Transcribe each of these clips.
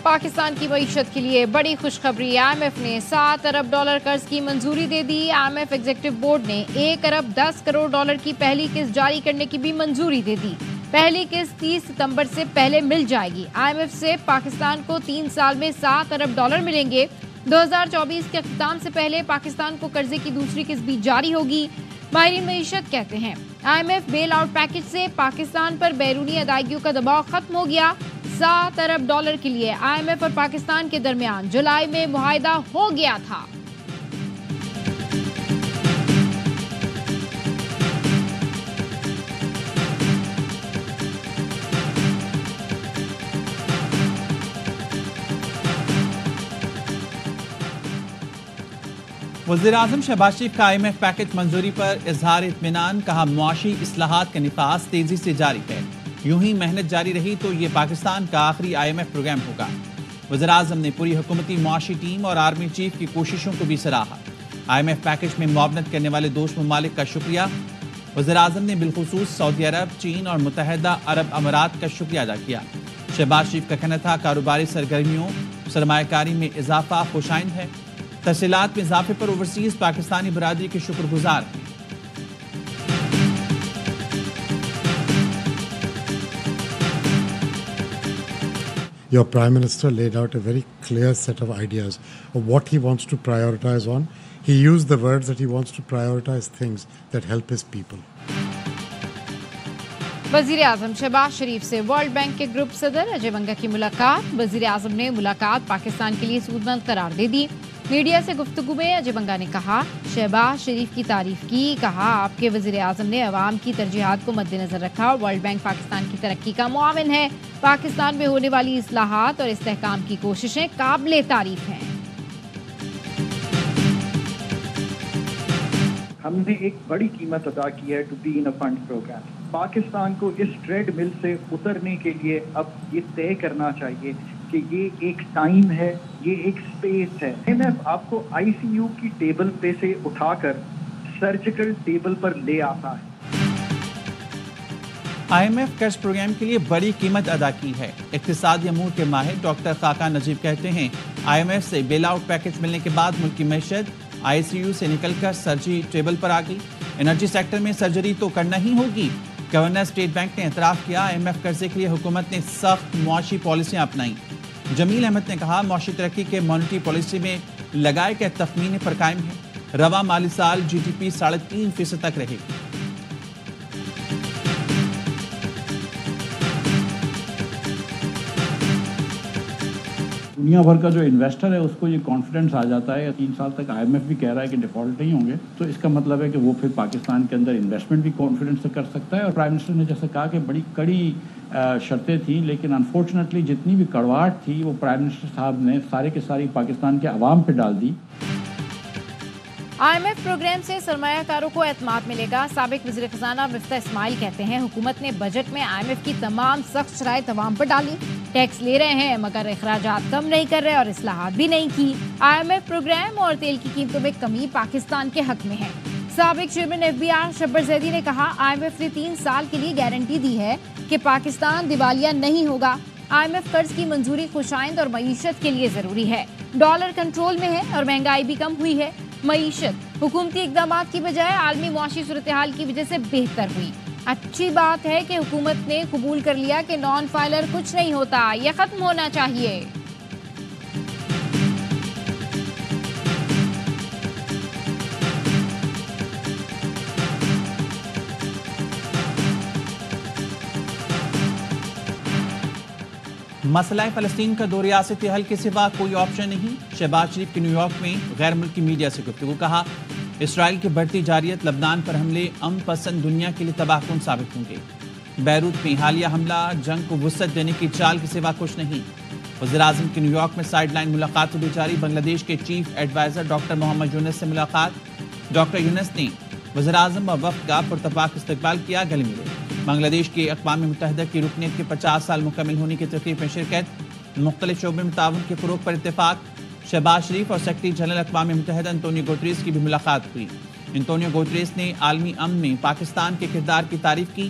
پاکستان کی معیشت کے لیے بڑی خوشخبری، IMF نے $7 ارب قرض کی منظوری دے دی۔ IMF ایگزیکٹو بورڈ نے $1 ارب 10 کروڑ کی پہلی قسط جاری کرنے کی بھی منظوری دے دی۔ پہلی قسط 30 ستمبر سے پہلے مل جائے گی۔ IMF سے پاکستان کو 3 سال میں $7 ارب ملیں گے۔ 2024 کے اختتام سے پہلے پاکستان کو قرضے کی دوسری قسط بھی جاری ہوگی۔ ماہرین معیشت کہتے ہیں IMF بیل آؤٹ پیکج سے پاکستان پر بیرونی ادائیگیوں کا دباؤ ختم ہو گیا۔ $7 ارب کے لیے IMF اور پاکستان کے درمیان جولائی میں معاہدہ ہو گیا تھا۔ وزیراعظم شہباز شریف کا IMF پیکج منظوری پر اظہار اطمینان، کہا معاشی اصلاحات کا نفاذ تیزی سے جاری ہے، یوں ہی محنت جاری رہی تو یہ پاکستان کا آخری IMF پروگرام ہوگا۔ وزیراعظم نے پوری حکومتی معاشی ٹیم اور آرمی چیف کی کوششوں کو بھی سراہا۔ IMF پیکج میں معاونت کرنے والے دوست ممالک کا شکریہ۔ وزیراعظم نے بالخصوص سعودی عرب، چین اور متحدہ عرب امارات کا شکریہ ادا کیا۔ شہباز شریف کا کہنا تھا کاروباری سرگرمیوں، سرمایہ کاری میں اضافہ خوش آئند ہے۔ ترسیلات میں اضافے پر اوورسیز پاکستانی برادری کے شکر گزار ہیں۔ Your Prime Minister laid out a very clear set of ideas of what he wants to prioritize on. He used the words that he wants to prioritize things that help his people. وزیر اعظم شہباز شریف سے world bank کے group صدر اجے بنگا کی ملاقات۔ وزیر اعظم نے ملاقات پاکستان کے لیے سود مند قرار دے دی۔ میڈیا سے گفتگو میں اجے بنگا نے کہا شہباز شریف کی تعریف کی، کہا آپ کے وزیر اعظم نے عوام کی ترجیحات کو مد نظر رکھا۔ ورلڈ بینک پاکستان کی ترقی کا معاون ہے۔ پاکستان میں ہونے والی اصلاحات اور استحکام کی کوششیں قابل تعریف ہیں۔ ہم نے ایک بڑی قیمت ادا کی ہے to be in a fund program. Pakistan کو اس ٹریڈ مل سے اترنے کے لیے اب یہ طے کرنا چاہیے کہ یہ ایک ٹائم ہے، یہ ایک سپیس ہے۔ IMF آپ کو ICU کی ٹیبل پہ سے اٹھا کر سرجیکل ٹیبل پر لے آتا ہے۔ IMF قرض پروگرام کے لیے بڑی قیمت ادا کی ہے۔ اقتصادی امور کے ماہر ڈاکٹر خاقان نجیب کہتے ہیں IMF سے بیل آؤٹ پیکج ملنے کے بعد ملک کی معیشت ICU سے نکل کر سرجری ٹیبل پر آ گئی۔ انرجی سیکٹر میں سرجری تو کرنا ہی ہوگی۔ گورنر اسٹیٹ بینک نے اعتراف کیا IMF قرضے کے لیے حکومت نے سخت معاشی پالیسیاں اپنائیں۔ جمیل احمد نے کہا معاشی ترقی کے مانیٹری پالیسی میں لگائے گئے تخمینے پر قائم ہے۔ رواں مالی سال GDP 3.5% تک رہے گی۔ دنیا بھر کا جو انویسٹر ہے اس کو یہ کانفیڈنس آ جاتا ہے، 3 سال تک IMF بھی کہہ رہا ہے کہ ڈیفالٹ نہیں ہوں گے، تو اس کا مطلب ہے کہ وہ پھر پاکستان کے اندر انویسٹمنٹ بھی کانفیڈنس سے کر سکتا ہے۔ اور پرائم منسٹر نے جیسے کہا کہ بڑی کڑی شرطیں تھیں، لیکن انفارچونیٹلی جتنی بھی کڑواہٹ تھی وہ پرائم منسٹر صاحب نے سارے کے ساری پاکستان کے عوام پہ ڈال دی۔ IMF پروگرام سے سرمایہ کاروں کو اعتماد ملے گا۔ سابق وزیر خزانہ مفتاح اسماعیل کہتے ہیں حکومت نے بجٹ میں IMF کی تمام سخت شرائط عوام پر ڈالی۔ ٹیکس لے رہے ہیں مگر اخراجات کم نہیں کر رہے اور اصلاحات بھی نہیں کی۔ IMF پروگرام اور تیل کی قیمتوں میں کمی پاکستان کے حق میں ہے۔ سابق چیئرمین FBR شبر زیدی نے کہا IMF نے 3 سال کے لیے گارنٹی دی ہے کہ پاکستان دیوالیہ نہیں ہوگا۔ IMF قرض کی منظوری خوش آئند اور معیشت کے لیے ضروری ہے۔ ڈالر کنٹرول میں ہے اور مہنگائی بھی کم ہوئی ہے۔ معیشت حکومتی اقدامات کی بجائے عالمی معاشی صورتحال کی وجہ سے بہتر ہوئی۔ اچھی بات ہے کہ حکومت نے قبول کر لیا کہ نان فائلر کچھ نہیں ہوتا، یہ ختم ہونا چاہیے۔ مسئلہ فلسطین کا دو ریاستی حل کے سوا کوئی آپشن نہیں۔ شہباز شریف کی نیو یارک میں غیر ملکی میڈیا سے گفتگو، کہا اسرائیل کی بڑھتی جارحیت لبنان پر حملے امن پسند دنیا کے لیے تباہ کن ثابت ہوں گے۔ بیروت میں حالیہ حملہ جنگ کو وسعت دینے کی چال کے سوا کچھ نہیں۔ وزیراعظم کی نیو یارک میں سائیڈ لائن ملاقات بھی جاری۔ بنگلہ دیش کے چیف ایڈوائزر ڈاکٹر محمد یونس سے ملاقات۔ ڈاکٹر یونس نے وزیراعظم و وفد کا پرتپاک استقبال کیا، گلے ملے۔ بنگلہ دیش کے اقوام متحدہ کی رکنیت کے 50 سال مکمل ہونے کی تقریب میں شرکت۔ مختلف شعبوں میں تعاون کے فروغ پر اتفاق۔ شہباز شریف اور سیکرٹری جنرل اقوام متحدہ انتونیو گوتریس کی بھی ملاقات ہوئی۔ انتونیو گوتریس نے عالمی امن میں پاکستان کے کردار کی تعریف کی۔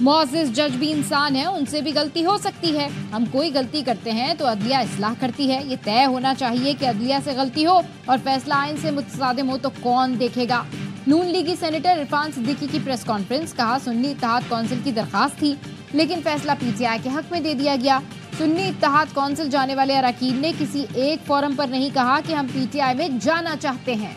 معزز جج بھی انسان ہیں، ان سے بھی غلطی ہو سکتی ہے. ہم کوئی غلطی کرتے ہیں تو عدلیہ اصلاح کرتی ہے. یہ طے ہونا چاہیے کہ عدلیہ سے غلطی ہو اور فیصلہ آئین سے متصادم ہو تو کون دیکھے گا. نون لیگی سینیٹر عرفان صدیقی کی پریس کانفرنس. کہا سنی اتحاد کونسل کی درخواست تھی لیکن فیصلہ پی ٹی آئی کے حق میں دے دیا گیا. سنی اتحاد کونسل جانے والے اراکین نے کسی ایک فورم پر نہیں کہا کہ ہم پی ٹی آئی میں جانا چاہتے ہیں.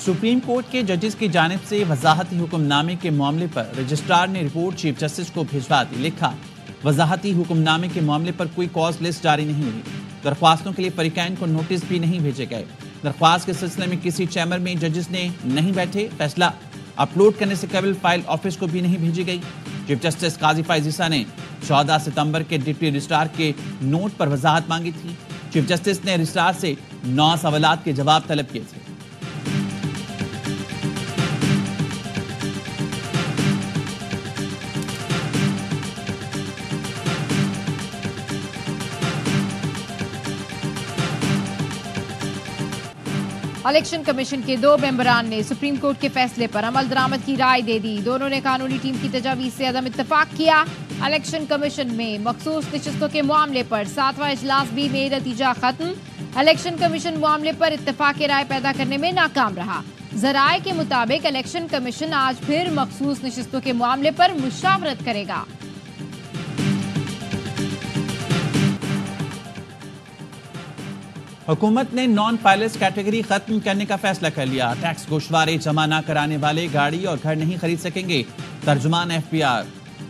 سپریم کورٹ کے ججز کی جانب سے وضاحتی حکم نامے کے معاملے پر رجسٹرار نے رپورٹ چیف جسٹس کو بھجوا دی. لکھا وضاحتی حکم نامے کے معاملے پر کوئی کاز لسٹ جاری نہیں ہوئی. درخواستوں کے لیے فریقین کو نوٹس بھی نہیں بھیجے گئے. درخواست کے سلسلے میں کسی چیمبر میں ججز نے نہیں بیٹھے. فیصلہ اپلوڈ کرنے سے قبل فائل آفس کو بھی نہیں بھیجی گئی. چیف جسٹس قاضی فائز عیسیٰ نے 14 ستمبر کے ڈپٹی رجسٹرار کے نوٹ پر وضاحت مانگی تھی. چیف جسٹس نے رجسٹرار سے 9 سوالات کے جواب طلب کیے تھے. الیکشن کمیشن کے 2 ممبران نے سپریم کورٹ کے فیصلے پر عمل درآمد کی رائے دے دی. دونوں نے قانونی ٹیم کی تجاویز سے عدم اتفاق کیا. الیکشن کمیشن میں مخصوص نشستوں کے معاملے پر 7واں اجلاس بھی میں نتیجہ ختم. الیکشن کمیشن معاملے پر اتفاق رائے پیدا کرنے میں ناکام رہا. ذرائع کے مطابق الیکشن کمیشن آج پھر مخصوص نشستوں کے معاملے پر مشاورت کرے گا. حکومت نے نان پائلٹس کیٹیگری ختم کرنے کا فیصلہ کر لیا. ٹیکس گوشوارے جمع نہ کرانے والے گاڑی اور گھر نہیں خرید سکیں گے. ترجمان ایف پی آر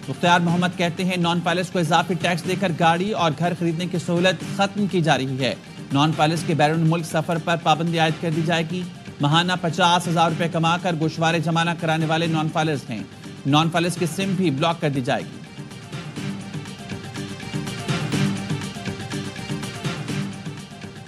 مختار محمد کہتے ہیں نان پائلٹس کو اضافی ٹیکس دے کر گاڑی اور گھر خریدنے کی سہولت ختم کی جا رہی ہے. نان پائلٹس کے بیرون ملک سفر پر پابندی عائد کر دی جائے گی. ماہانہ 50,000 روپے کما کر گوشوارے جمع نہ کرانے والے نان پائلٹس ہیں. نان پائلٹس کی سم بھی بلاک کر دی جائے گی.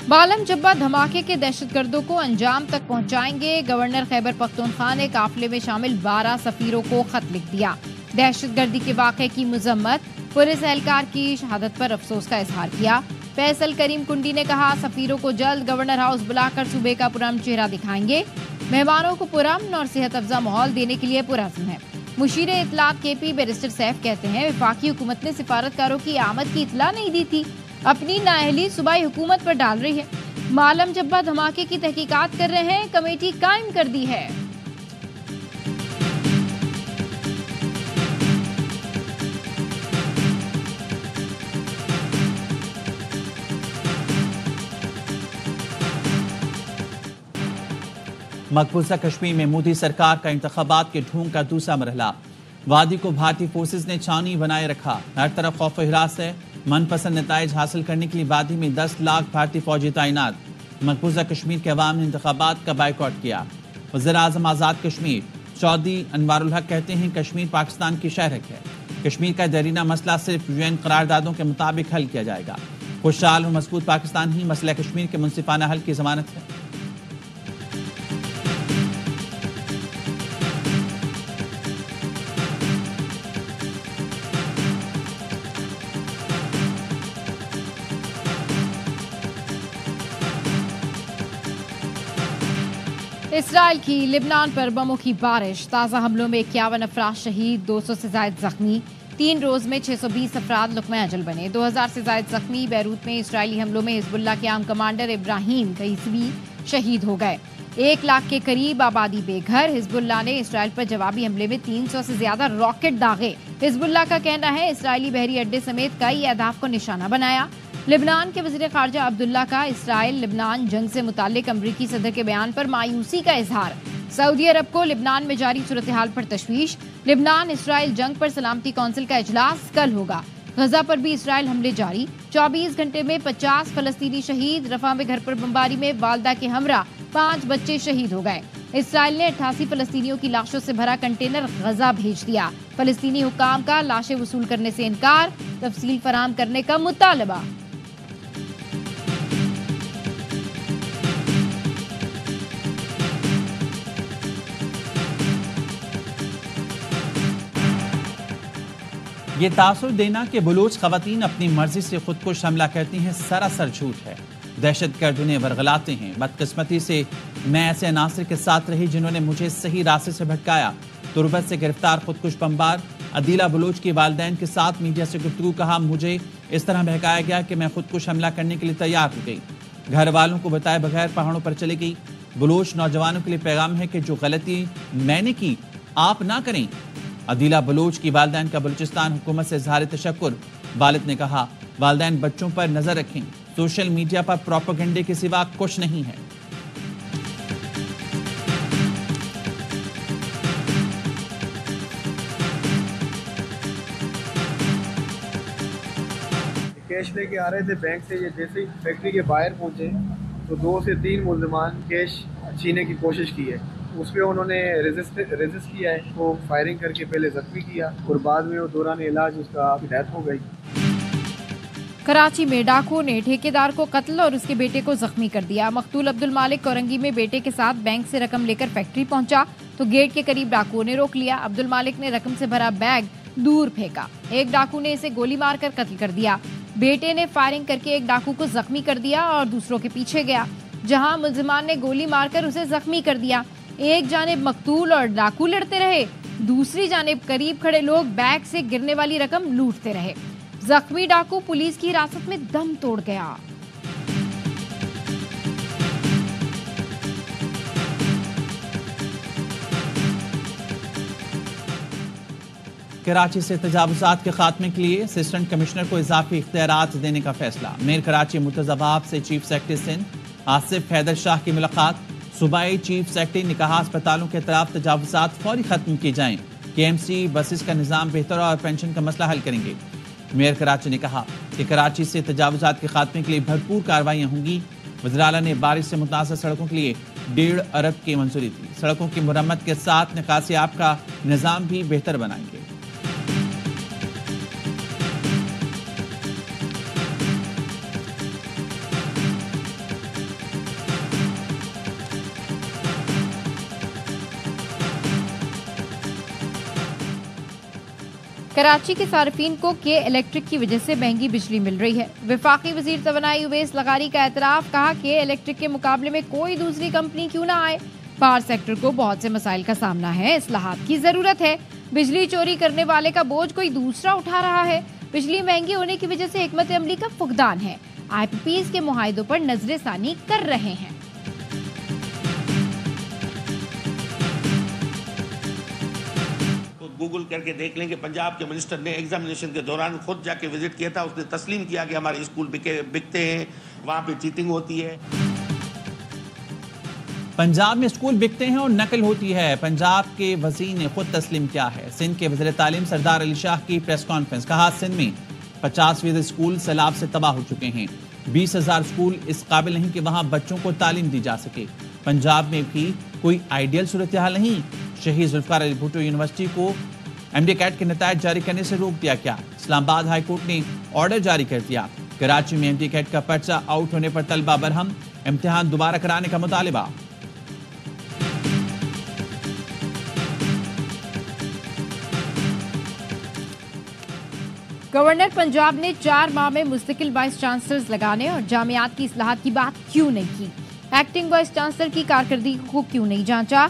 بالم جبہ دھماکے کے دہشت گردوں کو انجام تک پہنچائیں گے. گورنر خیبر پختونخوا نے قافلے میں شامل 12 سفیروں کو خط لکھ دیا. دہشت گردی کے واقعے کی مذمت. پولیس اہلکار کی شہادت پر افسوس کا اظہار کیا. فیصل کریم کنڈی نے کہا سفیروں کو جلد گورنر ہاؤس بلا کر صوبے کا پرامن چہرہ دکھائیں گے. مہمانوں کو پرامن اور صحت افزا ماحول دینے کے لیے پرعزم ہے. مشیر اطلاعات کے پی بیرسٹر سیف کہتے ہیں وفاقی حکومت نے سفارتکاروں کی آمد کی اطلاع نہیں دی تھی. اپنی نااہلی صوبائی حکومت پر ڈال رہی ہے. بالم جبہ دھماکے کی تحقیقات کر رہے ہیں. کمیٹی قائم کر دی ہے. مقبوضہ کشمیر میں مودی سرکار کا انتخابات کے ڈھونگ کا دوسرا مرحلہ. وادی کو بھارتی فورسز نے چھاونی بنائے رکھا. ہر طرف خوف و ہراس ہے. من پسند نتائج حاصل کرنے کے لیے وادی میں 10 لاکھ بھارتی فوجی تعینات. مقبوضہ کشمیر کے عوام نے انتخابات کا بائیکاٹ کیا. وزیر اعظم آزاد کشمیر چودھری انوار الحق کہتے ہیں کشمیر پاکستان کی شہرک ہے. کشمیر کا دیرینہ مسئلہ صرف UN قراردادوں کے مطابق حل کیا جائے گا. خوشحال اور مضبوط پاکستان ہی مسئلہ کشمیر کے منصفانہ حل کی ضمانت ہے. اسرائیل کی لبنان پر بموں کی بارش. تازہ حملوں میں 51 افراد شہید، 200 سے زائد زخمی. 3 روز میں 620 افراد لقمہ اجل بنے. 2000 سے زائد زخمی. بیروت میں اسرائیلی حملوں میں حزب اللہ کے عام کمانڈر ابراہیم قیسوی شہید ہو گئے. 1 لاکھ کے قریب آبادی بے گھر. حزب اللہ نے اسرائیل پر جوابی حملے میں 300 سے زیادہ راکٹ داغے. حزب اللہ کا کہنا ہے اسرائیلی بحری اڈے سمیت کئی اہداف کو نشانہ بنایا. لبنان کے وزیر خارجہ عبداللہ کا اسرائیل لبنان جنگ سے متعلق امریکی صدر کے بیان پر مایوسی کا اظہار. سعودی عرب کو لبنان میں جاری صورتحال پر تشویش. لبنان اسرائیل جنگ پر سلامتی کونسل کا اجلاس کل ہوگا. غزہ پر بھی اسرائیل حملے جاری. 24 گھنٹے میں 50 فلسطینی شہید. رفح میں گھر پر بمباری میں والدہ کے ہمراہ 5 بچے شہید ہو گئے. اسرائیل نے 88 فلسطینیوں کی لاشوں سے بھرا کنٹینر غزہ بھیج دیا. فلسطینی حکام کا لاشیں وصول کرنے سے انکار. تفصیل فراہم کرنے کا مطالبہ. یہ تاثر دینا کہ بلوچ خواتین اپنی مرضی سے خودکش حملہ کرتی ہیں سراسر جھوٹ ہے. دہشت گرد انہیں ورغلاتے ہیں. بدقسمتی سے میں ایسے عناصر کے ساتھ رہی جنہوں نے مجھے صحیح راستے سے بھٹکایا. تربت سے گرفتار خودکش بمبار عدیلہ بلوچ کے والدین کے ساتھ میڈیا سے گفتگو. کہا مجھے اس طرح بہکایا گیا کہ میں خودکش حملہ کرنے کے لیے تیار ہو گئی. گھر والوں کو بتائے بغیر پہاڑوں پر چلی گئی. بلوچ نوجوانوں کے لیے پیغام ہے کہ جو غلطی میں نے کی آپ نہ کریں. عدیلہ بلوچ کی والدین کا بلوچستان حکومت سے اظہار تشکر. والد نے کہا والدین بچوں پر نظر رکھیں. سوشل میڈیا پر پروپیگنڈے کے سوا کچھ نہیں ہے. کیش لے کے آ رہے تھے بینک سے. یہ جیسے ہی فیکٹری کے باہر پہنچے تو 2 سے 3 ملزمان کیش چھینے کی کوشش کی ہے. اس پہ انہوں نے ریزسٹ کیا ہے. وہ فائرنگ کر کے پہلے زخمی کیا اور بعد میں وہ دوران علاج اس کا ڈیتھ ہو گئی. کراچی میں ڈاکو نے ٹھیکیدار کو قتل اور اس کے بیٹے کو زخمی کر دیا. مقتول عبد المالک کورنگی میں بیٹے کے ساتھ بینک سے رقم لے کر فیکٹری پہنچا تو گیٹ کے قریب ڈاکوؤں نے روک لیا. عبد المالک نے رقم سے بھرا بیگ دور پھینکا. ایک ڈاکو نے اسے گولی مار کر قتل کر دیا. بیٹے نے فائرنگ کر کے ایک ڈاکو کو زخمی کر دیا اور دوسروں کے پیچھے گیا جہاں ملزمان نے گولی مار کر اسے زخمی کر دیا. ایک جانب مقتول اور ڈاکو لڑتے رہے, دوسری جانب قریب کھڑے لوگ بیگ سے گرنے والی رقم لوٹتے رہے. زخمی ڈاکو پولیس کی حراست میں دم توڑ گیا. کراچی سے تجاوزات کے خاتمے کے لیے اسسٹنٹ کمشنر کو اضافی اختیارات دینے کا فیصلہ. میر کراچی مرتضی سے چیف سیکرٹری سندھ آصف حیدر شاہ کی ملاقات. صوبائی چیف سیکرٹری نے کہا اسپتالوں کے اطراف تجاوزات فوری ختم کیے جائیں. KMC بسز کا نظام بہتر اور پینشن کا مسئلہ حل کریں گے. میئر کراچی نے کہا کہ کراچی سے تجاوزات کے خاتمے کے لیے بھرپور کارروائیاں ہوں گی. وزراء نے بارش سے متاثر سڑکوں کے لیے 1.5 ارب کی منظوری دی. سڑکوں کی مرمت کے ساتھ نکاسی آب کا نظام بھی بہتر بنائیں گے. کراچی کے صارفین کو کے الیکٹرک کی وجہ سے مہنگی بجلی مل رہی ہے. وفاقی وزیر توانائی اویس لغاری کا اعتراف. کہا کہ الیکٹرک کے مقابلے میں کوئی دوسری کمپنی کیوں نہ آئے. پاور سیکٹر کو بہت سے مسائل کا سامنا ہے, اصلاحات کی ضرورت ہے. بجلی چوری کرنے والے کا بوجھ کوئی دوسرا اٹھا رہا ہے. بجلی مہنگی ہونے کی وجہ سے حکمت عملی کا فقدان ہے. IPPs کے معاہدوں پر نظر ثانی کر رہے ہیں. گوگل کر کے دیکھ لیں کہ پنجاب کے منسٹر نے ایگزامینیشن کے دوران خود جا کے وزٹ کیا تھا. اس نے تسلیم کیا کہ ہمارے اسکول بکتے ہیں, وہاں پہ چیٹنگ ہوتی ہے. پنجاب میں اسکول بکتے ہیں اور نقل ہوتی ہے. پنجاب کے وزیر نے خود تسلیم کیا ہے. سندھ کے وزیر تعلیم سردار علی شاہ کی پریس کانفرنس. کہا سندھ میں 50% اسکول سیلاب سے تباہ ہو چکے ہیں. 20,000 اسکول اس قابل نہیں کہ وہاں بچوں کو تعلیم دی جا سکے. پنجاب میں بھی کوئی آئیڈیل صورتحال نہیں. شہید ذوالفقار علی بھٹو یونیورسٹی کو MD کیٹ کے نتائج جاری کرنے سے روک دیا کیا. اسلام آباد ہائی کورٹ نے آرڈر جاری کر دیا. کراچی میں MD کیٹ کا پرچہ آؤٹ ہونے پر طلبہ برہم. امتحان دوبارہ کرانے کا مطالبہ. گورنر پنجاب نے 4 ماہ میں مستقل وائس چانسلرز لگانے اور جامعات کی اصلاحات کی بات کیوں نہیں کی. ایکٹنگ وائس چانسلر کی کارکردگی کو کیوں نہیں جانچا.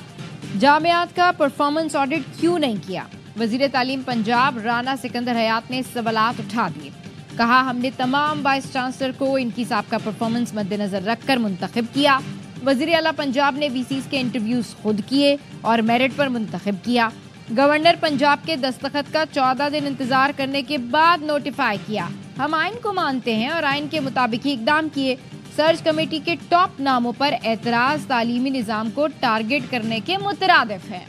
جامعات کا پرفارمنس آڈٹ کیوں نہیں کیا. وزیر تعلیم پنجاب رانا سکندر حیات نے سوالات اٹھا دیے. کہا ہم نے تمام وائس چانسلر کو ان کی سابقہ پرفارمنس مد نظر رکھ کر منتخب کیا. وزیر اعلیٰ پنجاب نے VCs کے انٹرویوز خود کیے اور میرٹ پر منتخب کیا. گورنر پنجاب کے دستخط کا 14 دن انتظار کرنے کے بعد نوٹیفائی کیا. ہم آئین کو مانتے ہیں اور آئین کے مطابق ہی اقدام کیے. سرچ کمیٹی کے ٹاپ ناموں پر اعتراض تعلیمی نظام کو ٹارگٹ کرنے کے مترادف ہے.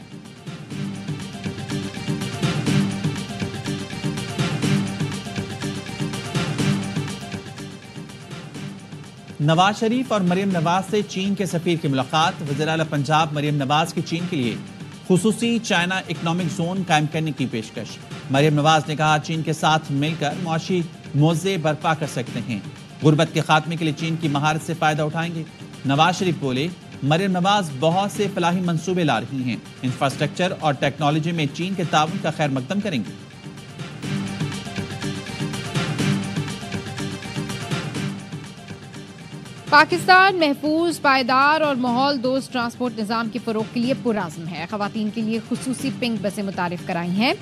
نواز شریف اور مریم نواز سے چین کے سفیر کی ملاقات. وزیر اعلیٰ پنجاب مریم نواز کی چین کے لیے خصوصی چائنا اکنامک زون قائم کرنے کی پیشکش. مریم نواز نے کہا چین کے ساتھ مل کر معاشی موضوع برپا کر سکتے ہیں. غربت کے خاتمے کے لیے چین کی مہارت سے فائدہ اٹھائیں گے. نواز شریف بولے مریم نواز بہت سے فلاحی منصوبے لا رہی ہیں. انفراسٹرکچر اور ٹیکنالوجی میں چین کے تعاون کا خیر مقدم کریں گے. پاکستان محفوظ، پائیدار اور ماحول دوست ٹرانسپورٹ نظام کے فروغ کے لیے پرعزم ہے. خواتین کے لیے خصوصی پنک بسیں متعارف کرائی ہیں.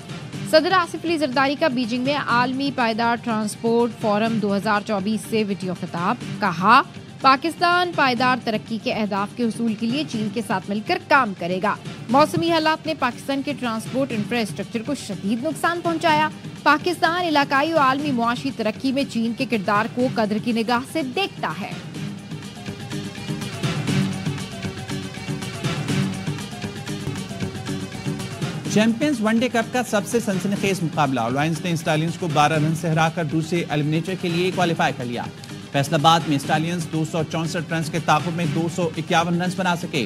صدر آصف علی زرداری کا بیجنگ میں عالمی پائیدار ٹرانسپورٹ فورم 2024 سے ویڈیو خطاب. کہا پاکستان پائیدار ترقی کے اہداف کے حصول کے لیے چین کے ساتھ مل کر کام کرے گا. موسمی حالات نے پاکستان کے ٹرانسپورٹ انفراسٹرکچر کو شدید نقصان پہنچایا. پاکستان علاقائی و عالمی معاشی ترقی میں چین کے کردار کو قدر کی نگاہ سے دیکھتا ہے. چیمپئنز ون ڈے کپ کا سب سے سنسنی خیز مقابلہ لائنز نے اسٹالینز کو 12 رن سے ہرا کر دوسرے ایلیمنیٹر کے لیے کوالیفائی کر لیا. فیصل آباد میں اسٹالینز 264 رنز کے تعاقب میں 251 رنز بنا سکے.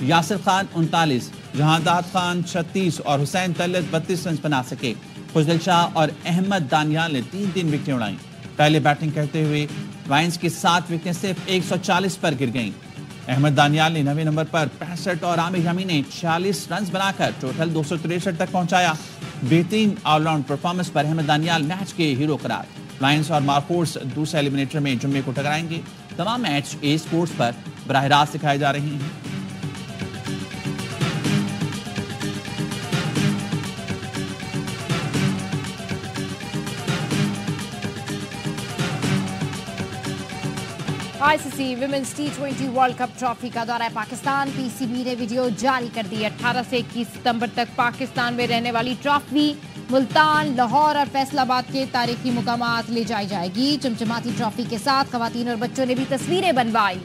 یاسر خان 39، جہانداد خان 36 اور حسین طلعت 32 رنز بنا سکے. فضل شاہ اور احمد دانیال نے 3 وکٹیں اڑائیں. پہلے بیٹنگ کرتے ہوئے لائنز کی 7 وکٹیں صرف 140 پر گر گئیں. احمد دانیال نے 9ویں نمبر پر 65 اور عامر یامی نے 46 رنز بنا کر ٹوٹل 263 تک پہنچایا. بہترین آل راؤنڈ پرفارمنس پر احمد دانیال میچ کے ہیرو قرار. لائنز اور مارکورس دوسرے ایلیمنیٹر میں جمعے کو ٹکرائیں گے. تمام میچ اے اسپورٹس پر براہ راست دکھائے جا رہے ہیں. I C C women's T20 world cup trophy کا دورہ پاکستان. پی سی بی نے ویڈیو جاری کر دی. 18 سے 21 ستمبر تک پاکستان میں رہنے والی ٹرافی ملتان، لاہور اور فیصل آباد کے تاریخی مقامات لے جائی جائے گی. چمچماتی ٹرافی کے ساتھ خواتین اور بچوں نے بھی تصویریں بنوائی.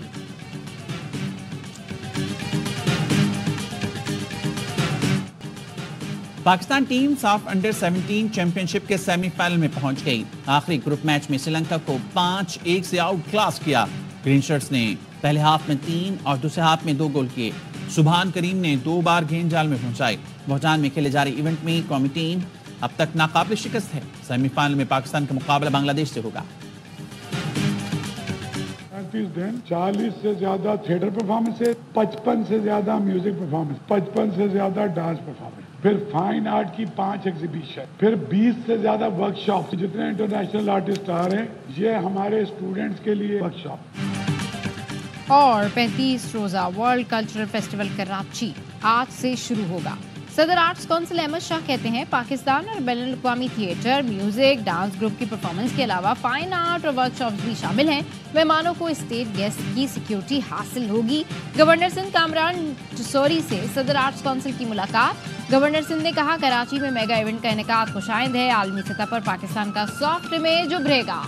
پاکستان ٹیم صاف انڈر 17 چیمپئن شپ کے سیمی فائنل میں پہنچ گئی. آخری گروپ میچ میں سری لنکا کو 5-1 سے آؤٹ کلاس کیا. گرین شرٹس نے پہلے ہاف میں 3 اور دوسرے ہاف میں 2 گول کیے. سبحان کریم نے 2 بار گیند جال میں پہنچائی. بہجان میں کھیلے جا رہے ایونٹ میں قومی ٹیم اب تک ناقابل شکست ہے. سیمی فائنل میں پاکستان کا مقابلہ بنگلہ دیش سے ہوگا. 40 سے زیادہ تھیٹر پرفارمنس ہے، 55 سے زیادہ میوزک پرفارمنس، 55 سے زیادہ ڈانس پرفارمنس، پھر فائن آرٹ کی 5 ایگزیبیشن، پھر 20 سے زیادہ ورک شاپ. جتنے انٹرنیشنل آرٹسٹ آ رہے ہیں یہ ہمارے اسٹوڈنٹس کے لیے ورک شاپ. اور 35 روزہ ورلڈ کلچرل فیسٹیول کراچی آج سے شروع ہوگا. صدر آرٹس کونسل احمد شاہ کہتے ہیں پاکستان اور بین الاقوامی تھیٹر، میوزک، ڈانس گروپ کی پرفارمنس کے علاوہ فائن آرٹ اور ورک شاپس بھی شامل ہیں. مہمانوں کو اسٹیٹ گیسٹ کی سیکیورٹی حاصل ہوگی. گورنر سندھ کامران ٹسوری سے صدر آرٹس کونسل کی ملاقات. گورنر سندھ نے کہا کراچی میں میگا ایونٹ کا انعقاد خوشائند ہے. عالمی سطح پر پاکستان کا سافٹ امیج ابھرے گا.